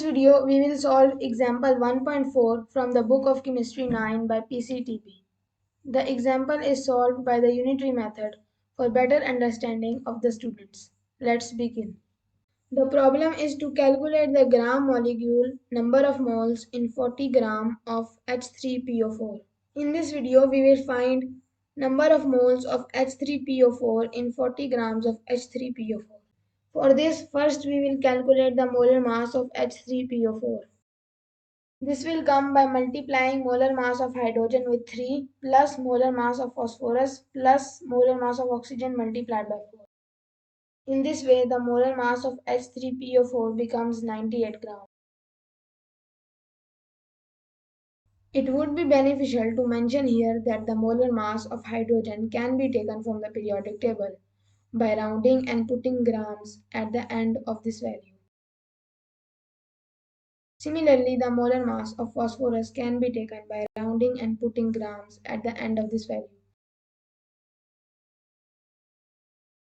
video, we will solve example 1.4 from the book of Chemistry 9 by PCTB. The example is solved by the unitary method for better understanding of the students. Let's begin. The problem is to calculate the gram molecule number of moles in 40 gram of H3PO4. In this video, we will find number of moles of H3PO4 in 40 grams of H3PO4. For this, first we will calculate the molar mass of H3PO4. This will come by multiplying molar mass of hydrogen with 3 plus molar mass of phosphorus plus molar mass of oxygen multiplied by 4. In this way, the molar mass of H3PO4 becomes 98 grams. It would be beneficial to mention here that the molar mass of hydrogen can be taken from the periodic table by rounding and putting grams at the end of this value. Similarly, the molar mass of phosphorus can be taken by rounding and putting grams at the end of this value.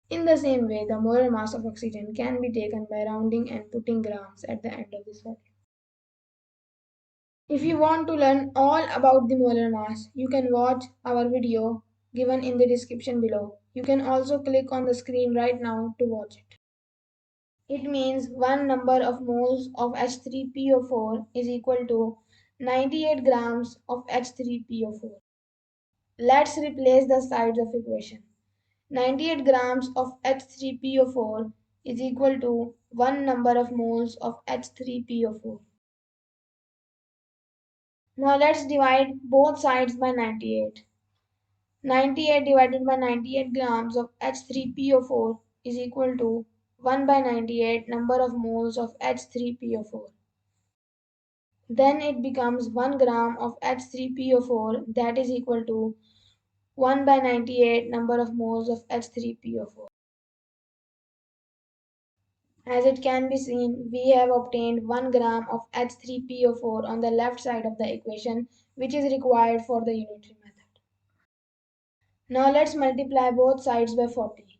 In the same way, the molar mass of oxygen can be taken by rounding and putting grams at the end of this value. If you want to learn all about the molar mass, you can watch our video given in the description below. You can also click on the screen right now to watch it. It means one number of moles of H3PO4 is equal to 98 grams of H3PO4. Let's replace the sides of equation. 98 grams of H3PO4 is equal to one number of moles of H3PO4. Now let's divide both sides by 98. 98 divided by 98 grams of H3PO4 is equal to 1 by 98 number of moles of H3PO4. Then it becomes 1 gram of H3PO4 that is equal to 1 by 98 number of moles of H3PO4. As it can be seen, we have obtained 1 gram of H3PO4 on the left side of the equation, which is required for the unitary method. Now let's multiply both sides by 40.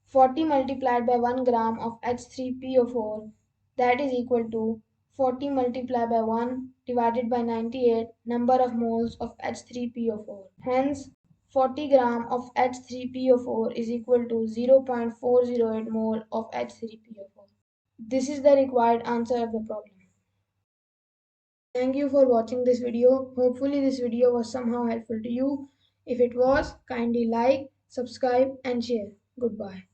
40 multiplied by 1 gram of H3PO4, that is equal to 40 multiplied by 1 divided by 98 number of moles of H3PO4. Hence, 40 gram of H3PO4 is equal to 0.408 mole of H3PO4. This is the required answer of the problem. Thank you for watching this video. Hopefully this video was somehow helpful to you. If it was, kindly like, subscribe and share. Goodbye.